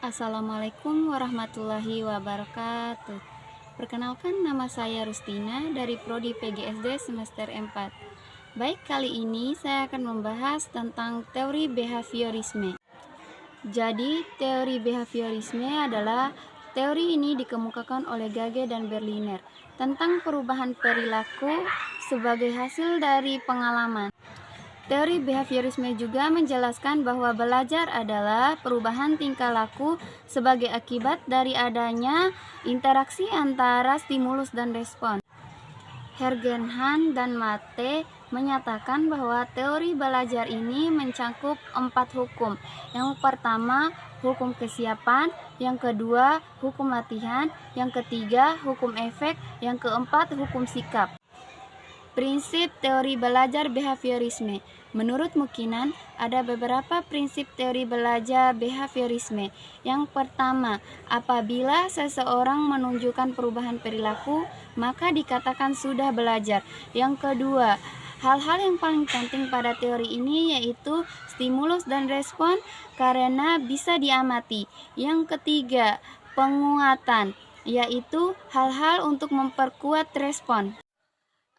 Assalamualaikum warahmatullahi wabarakatuh. Perkenalkan, nama saya Rustina dari Prodi PGSD semester 4. Baik, kali ini saya akan membahas tentang teori behaviorisme. Jadi, teori behaviorisme adalah teori ini dikemukakan oleh Gage dan Berliner tentang perubahan perilaku sebagai hasil dari pengalaman. Teori behaviorisme juga menjelaskan bahwa belajar adalah perubahan tingkah laku sebagai akibat dari adanya interaksi antara stimulus dan respon. Hergenhan dan Mate menyatakan bahwa teori belajar ini mencakup 4 hukum. Yang pertama, hukum kesiapan, yang kedua, hukum latihan, yang ketiga, hukum efek, yang keempat, hukum sikap. Prinsip teori belajar behaviorisme. Menurut Mukinan, ada beberapa prinsip teori belajar behaviorisme. Yang pertama, apabila seseorang menunjukkan perubahan perilaku, maka dikatakan sudah belajar. Yang kedua, hal-hal yang paling penting pada teori ini yaitu stimulus dan respon karena bisa diamati. Yang ketiga, penguatan, yaitu hal-hal untuk memperkuat respon.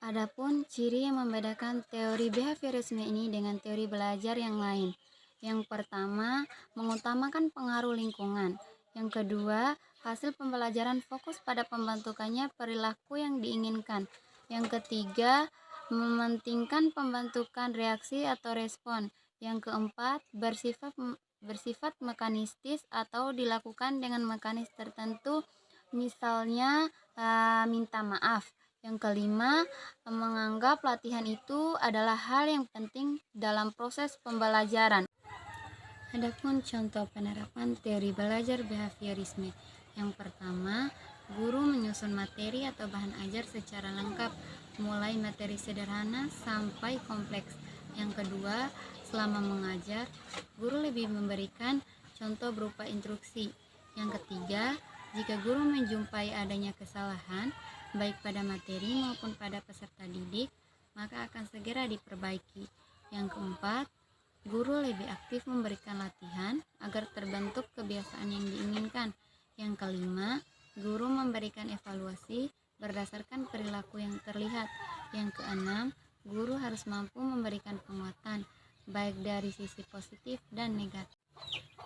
Adapun ciri yang membedakan teori behaviorisme ini dengan teori belajar yang lain. Yang pertama, mengutamakan pengaruh lingkungan. Yang kedua, hasil pembelajaran fokus pada pembentukannya perilaku yang diinginkan. Yang ketiga, mementingkan pembentukan reaksi atau respon. Yang keempat, bersifat mekanistis atau dilakukan dengan mekanis tertentu, misalnya minta maaf. Yang kelima, menganggap latihan itu adalah hal yang penting dalam proses pembelajaran. Adapun contoh penerapan teori belajar behaviorisme. Yang pertama, guru menyusun materi atau bahan ajar secara lengkap, mulai materi sederhana sampai kompleks. Yang kedua, selama mengajar, guru lebih memberikan contoh berupa instruksi. Yang ketiga, jika guru menjumpai adanya kesalahan, baik pada materi maupun pada peserta didik, maka akan segera diperbaiki. Yang keempat, guru lebih aktif memberikan latihan agar terbentuk kebiasaan yang diinginkan. Yang kelima, guru memberikan evaluasi berdasarkan perilaku yang terlihat. Yang keenam, guru harus mampu memberikan penguatan, baik dari sisi positif dan negatif.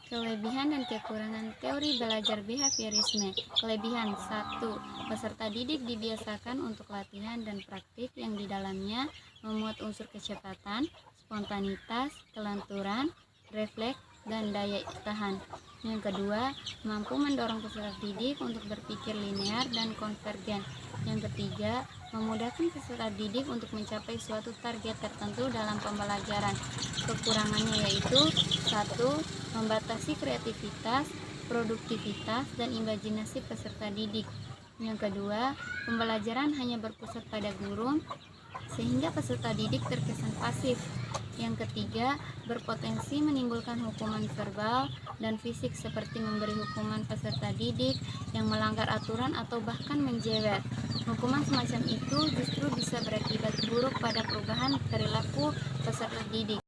Kelebihan dan kekurangan teori belajar behaviorisme. Kelebihan 1. Peserta didik dibiasakan untuk latihan dan praktik yang di dalamnya memuat unsur kecepatan, spontanitas, kelenturan, refleks, dan daya tahan. Yang kedua, mampu mendorong peserta didik untuk berpikir linear dan konvergen. Yang ketiga, memudahkan peserta didik untuk mencapai suatu target tertentu dalam pembelajaran. Kekurangannya yaitu 1. Membatasi kreativitas, produktivitas, dan imajinasi peserta didik. Yang kedua, pembelajaran hanya berpusat pada guru, sehingga peserta didik terkesan pasif. Yang ketiga, berpotensi menimbulkan hukuman verbal dan fisik seperti memberi hukuman peserta didik yang melanggar aturan atau bahkan menjewer. Hukuman semacam itu justru bisa berakibat buruk pada perubahan perilaku peserta didik.